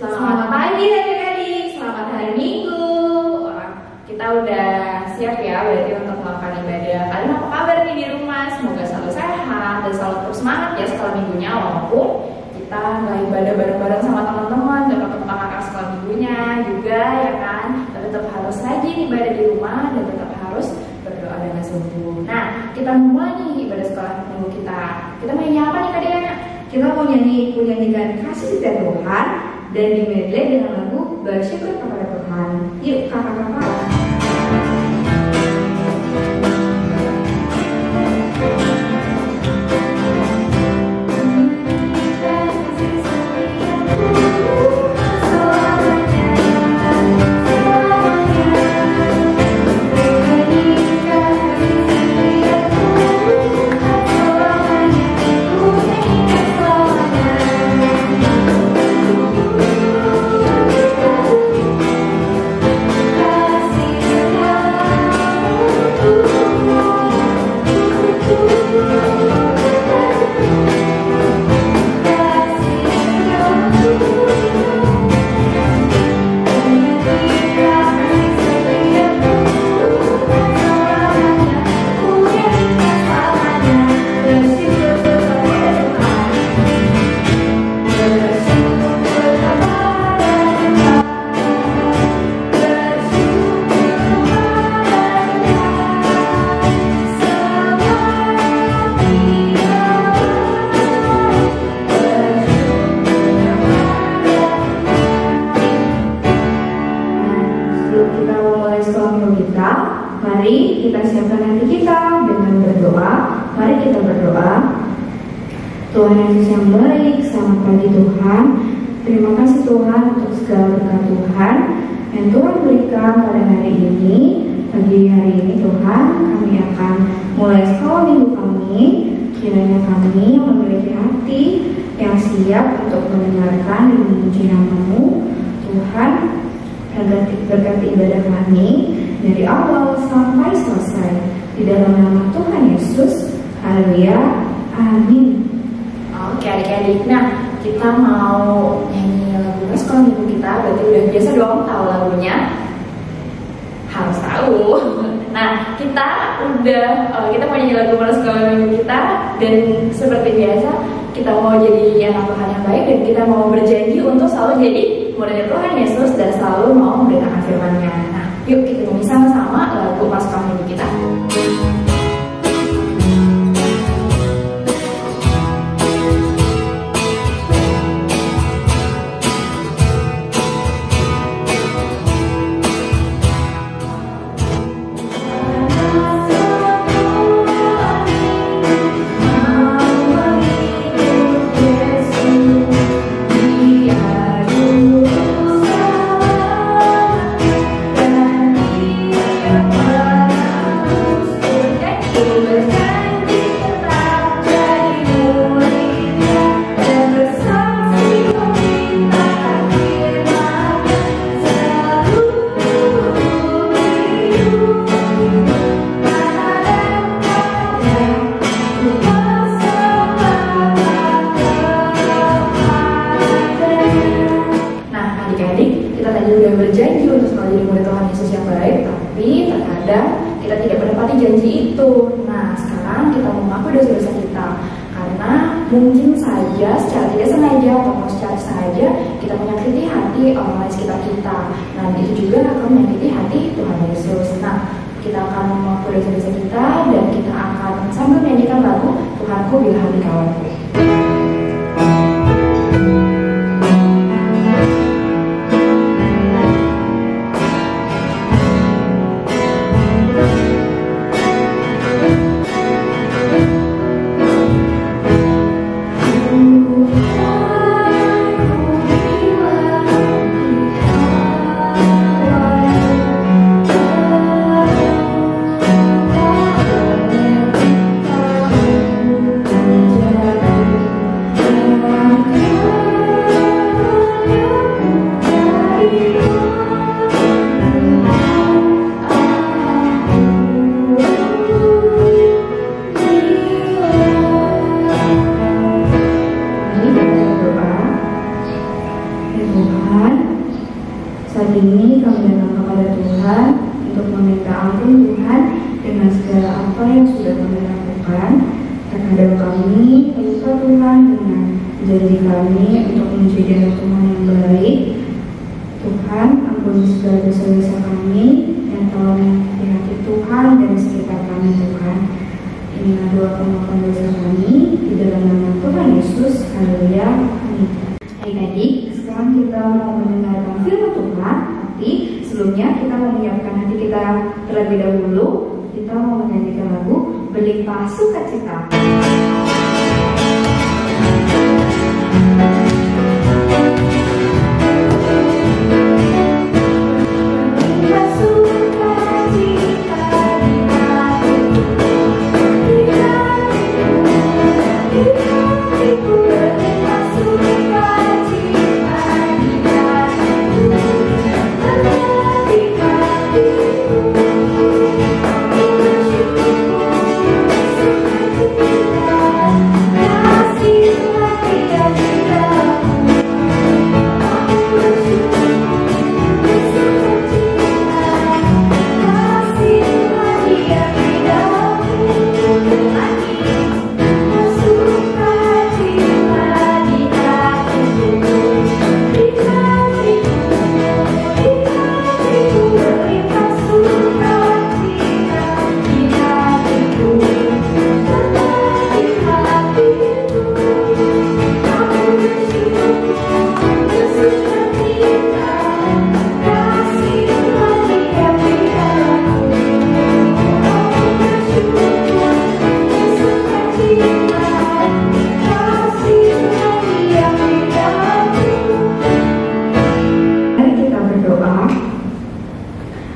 Selamat pagi adik-adik, selamat hari Minggu. Kita udah siap ya berarti untuk melakukan ibadah. Kalian apa kabar nih di rumah? Semoga selalu sehat dan selalu terus semangat ya sekolah minggunya. Walaupun kita nggak ibadah bareng-bareng sama teman-teman, nggak ketemu kakak sekolah minggunya juga ya kan. Tapi tetap harus rajin ibadah di rumah dan tetap harus berdoa dengan sungguh. Nah, kita mulai nih ibadah sekolah minggu kita. Kita mau nyanyi apa nih kak? Kita mau nyanyikan kasih setia Tuhan dan di medley dengan lagu bersyukur kepada Tuhan. Yuk kakak-kakak. Mari kita siapkan hati kita dengan berdoa. Mari kita berdoa. Tuhan Yesus yang baik, selamat pagi Tuhan. Terima kasih Tuhan untuk segala berkat Tuhan yang Tuhan berikan pada hari ini. Pagi hari ini Tuhan, kami akan mulai sekolah minggu kami. Kiranya kami memiliki hati yang siap untuk mendengarkan dan memuji nama-Mu Tuhan. Berkati ibadah kami dari awal sampai selesai di dalam nama Tuhan Yesus. Haleluya, amin. Oke adik-adik, nah kita mau nyanyi lagu sekolah minggu kita. Berarti udah biasa dong tahu lagunya? Harus tahu. Nah kita mau nyanyi lagu sekolah minggu kita. Dan seperti biasa kita mau jadi anak Tuhan yang baik. Dan kita mau berjanji untuk selalu jadi murid Tuhan Yesus dan selalu mau memberitakan firman-Nya. Nah, yuk kita nyanyi sama-sama lagu pasukan minggu kita. Berjanji untuk selalu jadi murid Tuhan Yesus yang baik, tapi terkadang kita tidak menepati janji itu. Nah, sekarang kita mengaku dosa-dosa kita karena mungkin saja secara tidak sengaja atau secara sengaja kita menyakiti hati orang lain sekitar kita. Nah, itu juga akan menyakiti hati Tuhan Yesus. Nah, kita akan mengaku dosa-dosa kita dan kita akan sambil menyanyikan lagu Tuhanku bila hati kawanku. Yeah. Saat ini kami datang kepada Tuhan untuk meminta ampun Tuhan dengan segala apa yang sudah kami lakukan. Terhadap kami, lupa Tuhan dengan janji kami untuk menjadi anak Tuhan yang baik. Tuhan, ampuni segala dosa-dosa kami dan tolong di hati Tuhan dan sekitar kami Tuhan. Inilah doa pengakuan dosa kami di dalam nama Tuhan Yesus. Haleluya. Amin. Adik-adik, sekarang kita mau mendengarkan firman Tuhan. Tapi sebelumnya kita mau menyiapkan hati kita terlebih dahulu. Kita mau menyanyikan lagu Berlimpah Sukacita.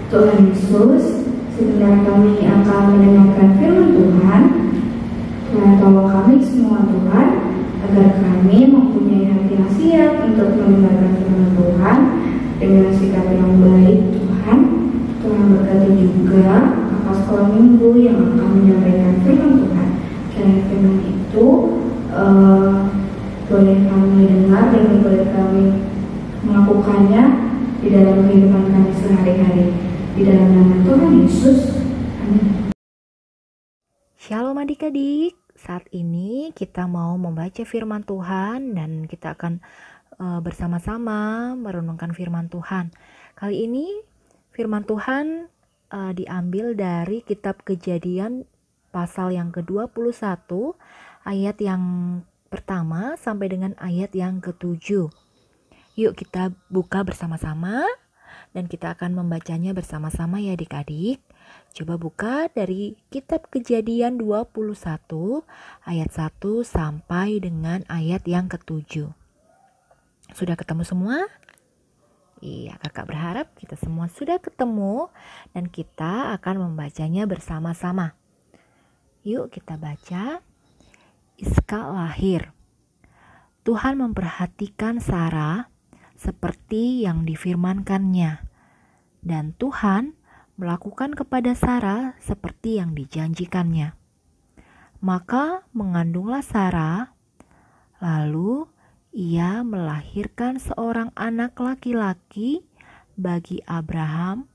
Tuhan Yesus, sebentar kami akan mendengarkan firman Tuhan. Tuhan tolong kami semua Tuhan, agar kami mempunyai hati yang siap untuk mendengarkan firman Tuhan dengan sikap yang baik Tuhan. Tuhan berkati juga kakak sekolah minggu yang akan menyampaikan firman Tuhan. Dan firman itu boleh kami dengar dan boleh kami melakukannya di dalam kehidupan kami sehari-hari. Di dalam nama Tuhan Yesus, amin. Shalom adik-adik, saat ini kita mau membaca firman Tuhan dan kita akan bersama-sama merenungkan firman Tuhan. Kali ini firman Tuhan diambil dari kitab Kejadian pasal yang ke-21 ayat yang pertama sampai dengan ayat yang ke-7. Yuk kita buka bersama-sama dan kita akan membacanya bersama-sama ya adik-adik. Coba buka dari kitab Kejadian 21 ayat 1 sampai dengan ayat yang ke-7. Sudah ketemu semua? Iya, kakak berharap kita semua sudah ketemu dan kita akan membacanya bersama-sama. Yuk kita baca. Iska lahir. Tuhan memperhatikan Sarah seperti yang difirmankannya, dan Tuhan melakukan kepada Sarah seperti yang dijanjikannya. Maka mengandunglah Sarah, lalu ia melahirkan seorang anak laki-laki bagi Abraham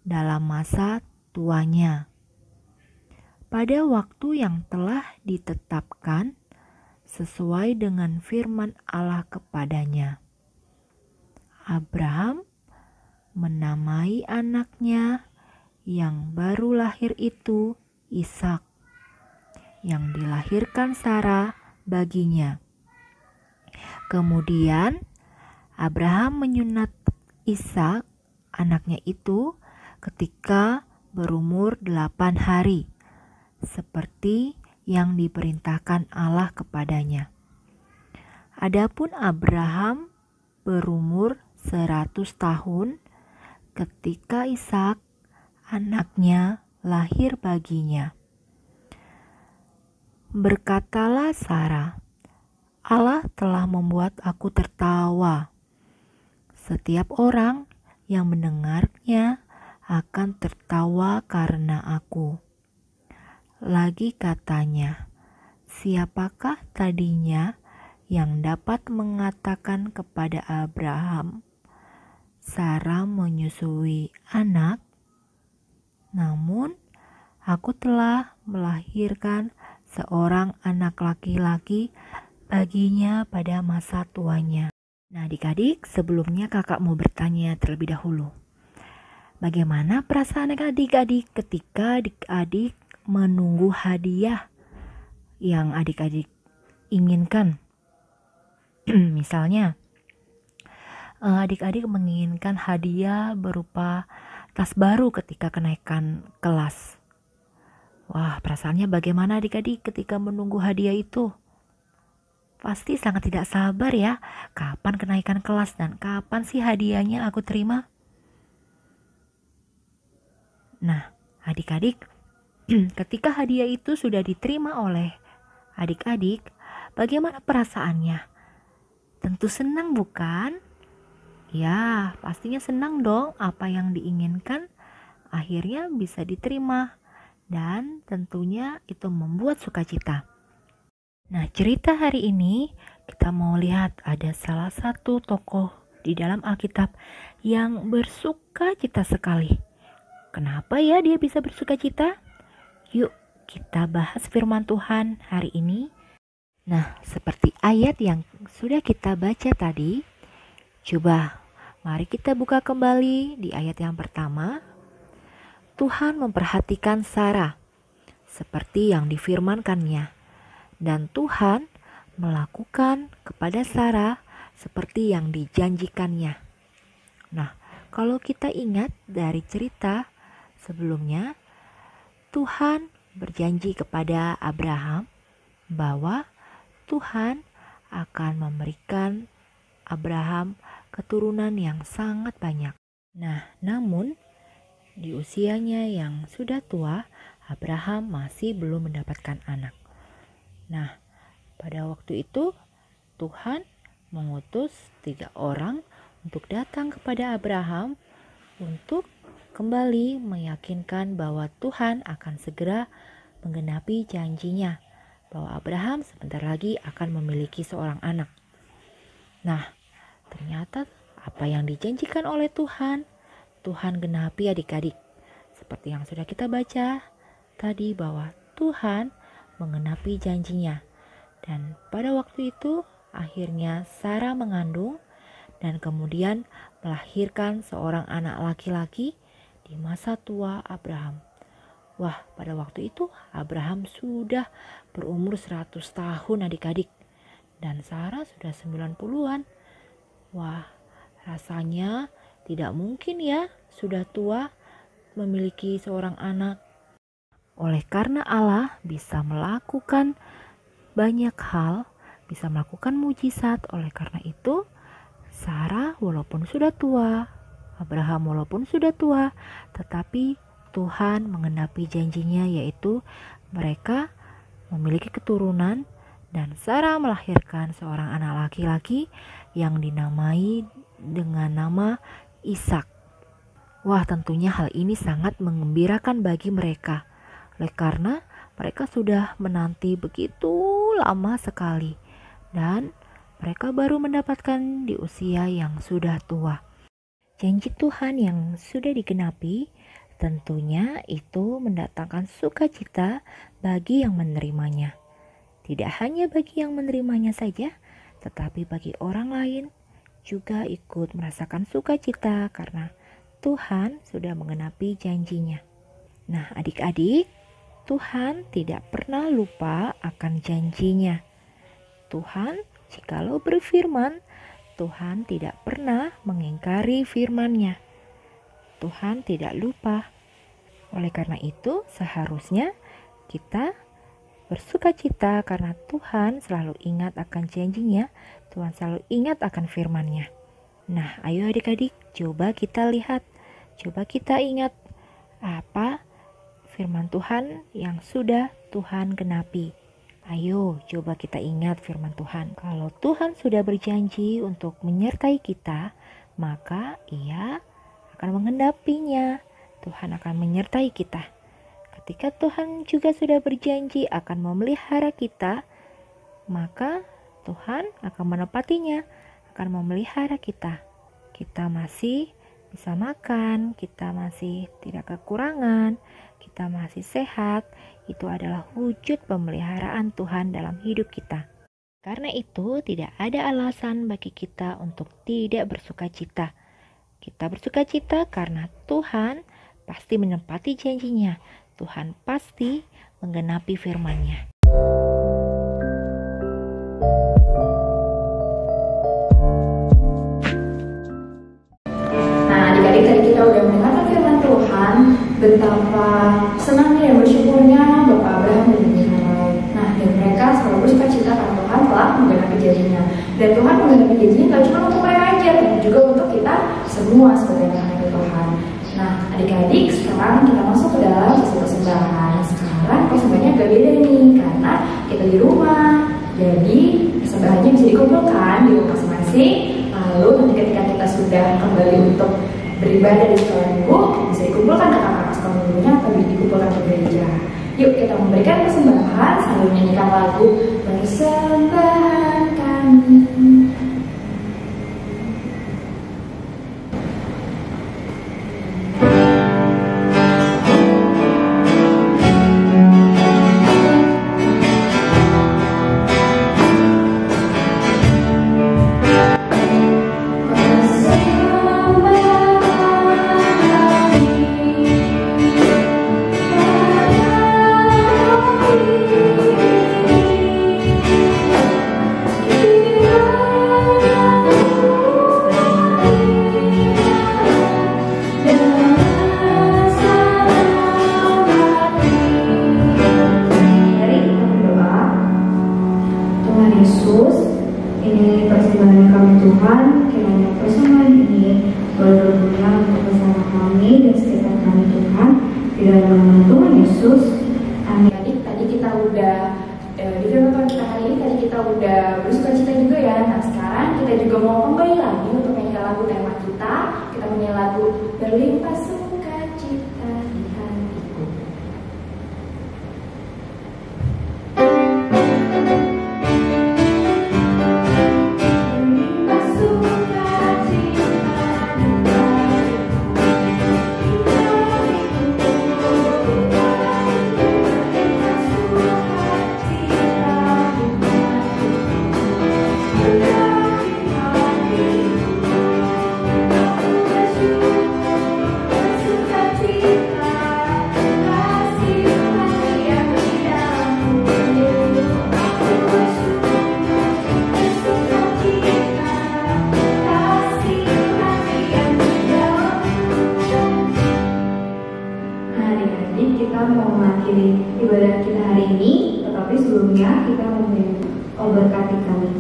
dalam masa tuanya. Pada waktu yang telah ditetapkan sesuai dengan firman Allah kepadanya, Abraham menamai anaknya yang baru lahir itu Ishak, yang dilahirkan Sarah baginya. Kemudian Abraham menyunat Ishak, anaknya itu, ketika berumur 8 hari, seperti yang diperintahkan Allah kepadanya. Adapun Abraham berumur 100 tahun ketika Ishak, anaknya, lahir baginya. Berkatalah Sarah, Allah telah membuat aku tertawa. Setiap orang yang mendengarnya akan tertawa karena aku. Lagi katanya, siapakah tadinya yang dapat mengatakan kepada Abraham, Sarah menyusui anak, namun aku telah melahirkan seorang anak laki-laki baginya pada masa tuanya. Nah, adik-adik, sebelumnya kakak mau bertanya terlebih dahulu. Bagaimana perasaan adik-adik ketika adik-adik menunggu hadiah yang adik-adik inginkan? Misalnya, adik-adik menginginkan hadiah berupa tas baru ketika kenaikan kelas. Wah, perasaannya bagaimana adik-adik ketika menunggu hadiah itu? Pasti sangat tidak sabar ya, kapan kenaikan kelas dan kapan sih hadiahnya aku terima? Nah, adik-adik, ketika hadiah itu sudah diterima oleh adik-adik, bagaimana perasaannya? Tentu senang bukan? Ya, pastinya senang dong, apa yang diinginkan akhirnya bisa diterima dan tentunya itu membuat sukacita. Nah, cerita hari ini kita mau lihat ada salah satu tokoh di dalam Alkitab yang bersukacita sekali. Kenapa ya dia bisa bersukacita? Yuk kita bahas firman Tuhan hari ini. Nah, seperti ayat yang sudah kita baca tadi, coba mari kita buka kembali di ayat yang pertama. Tuhan memperhatikan Sarah seperti yang difirmankannya, dan Tuhan melakukan kepada Sarah seperti yang dijanjikannya. Nah, kalau kita ingat dari cerita sebelumnya, Tuhan berjanji kepada Abraham bahwa Tuhan akan memberikan Abraham keturunan yang sangat banyak. Nah, namun di usianya yang sudah tua, Abraham masih belum mendapatkan anak. Nah, pada waktu itu Tuhan mengutus 3 orang untuk datang kepada Abraham untuk kembali meyakinkan bahwa Tuhan akan segera menggenapi janjinya bahwa Abraham sebentar lagi akan memiliki seorang anak. Nah, ternyata apa yang dijanjikan oleh Tuhan genapi adik-adik. Seperti yang sudah kita baca tadi bahwa Tuhan menggenapi janjinya. Dan pada waktu itu akhirnya Sarah mengandung dan kemudian melahirkan seorang anak laki-laki di masa tua Abraham. Wah, pada waktu itu Abraham sudah berumur 100 tahun adik-adik. Dan Sarah sudah 90-an. Wah, rasanya tidak mungkin ya sudah tua memiliki seorang anak. Oleh karena Allah bisa melakukan banyak hal, bisa melakukan mujizat. Oleh karena itu, Sarah walaupun sudah tua, Abraham walaupun sudah tua, tetapi Tuhan menggenapi janjinya, yaitu mereka memiliki keturunan dan Sarah melahirkan seorang anak laki-laki yang dinamai dengan nama Ishak. Wah, tentunya hal ini sangat menggembirakan bagi mereka, oleh karena mereka sudah menanti begitu lama sekali dan mereka baru mendapatkan di usia yang sudah tua. Janji Tuhan yang sudah digenapi tentunya itu mendatangkan sukacita bagi yang menerimanya. Tidak hanya bagi yang menerimanya saja, tetapi bagi orang lain juga ikut merasakan sukacita karena Tuhan sudah menggenapi janjinya. Nah, adik-adik, Tuhan tidak pernah lupa akan janjinya. Tuhan jikalau berfirman, Tuhan tidak pernah mengingkari firman-Nya. Tuhan tidak lupa. Oleh karena itu, seharusnya kita bersukacita karena Tuhan selalu ingat akan janjinya, Tuhan selalu ingat akan firman-Nya. Nah, ayo adik-adik, coba kita lihat, coba kita ingat apa firman Tuhan yang sudah Tuhan genapi. Ayo, coba kita ingat firman Tuhan. Kalau Tuhan sudah berjanji untuk menyertai kita, maka Ia akan menggenapinya. Tuhan akan menyertai kita. Ketika Tuhan juga sudah berjanji akan memelihara kita, maka Tuhan akan menepatinya, akan memelihara kita. kita masih bisa makan, kita masih tidak kekurangan, kita masih sehat, itu adalah wujud pemeliharaan Tuhan dalam hidup kita. Karena itu tidak ada alasan bagi kita untuk tidak bersukacita. Kita bersukacita karena Tuhan pasti menepati janjinya. Tuhan pasti menggenapi firman-Nya. Adik-adik, tadi kita udah mendengarkan firman Tuhan, betapa senangnya dan bersyukurnya Bapak Abraham dan Ibu Sarai. Nah, dan mereka selalu bersukacita karena Tuhan telah menggenapi janjinya. Dan Tuhan menggenapi janjinya gak cuma untuk mereka aja, tapi juga untuk kita semua sebagai anak-anak Tuhan. Nah, adik-adik, sekarang kita masuk ke dalam sesi persembahan. Sekarang persembahannya agak beda nih, karena kita di rumah. Jadi persembahannya bisa dikumpulkan di rumah masing-masing. Lalu nanti ketika kita sudah kembali untuk beribadah di sekolah minggu, bisa dikumpulkan ke kakak sekolah minggunya atau dikumpulkan ke gereja. Yuk kita memberikan persembahan sambil menyanyikan lagu Persembahan Kami. Ibadah kita hari ini, tetapi sebelumnya kita mau berkati kami.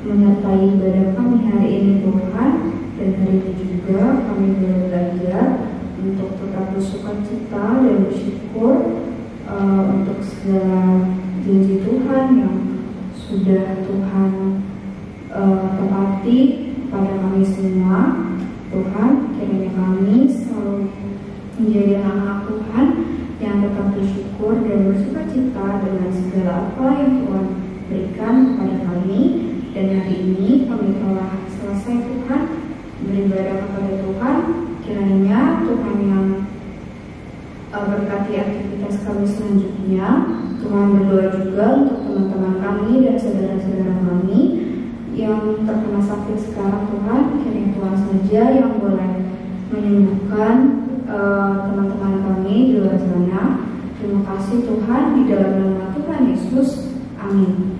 menyertai ibadah kami hari ini Tuhan, dan hari ini juga kami belajar untuk tetap bersukacita dan bersyukur untuk segala janji Tuhan yang sudah Tuhan tepati pada kami semua. Tuhan, kiranya kami selalu menjadi anak-anak Tuhan yang tetap bersyukur dan bersukacita dengan segala apa yang Tuhan berikan kepada kami. Dan hari ini kami telah selesai Tuhan beribadah kepada Tuhan. Kiranya Tuhan yang berkati aktivitas kami selanjutnya. Tuhan berdoa juga untuk teman-teman kami dan saudara-saudara kami yang terkena sakit sekarang. Tuhan, kiranya Tuhan saja yang boleh menyembuhkan teman-teman kami di luar sana. Terima kasih Tuhan, di dalam nama Tuhan Yesus. Amin.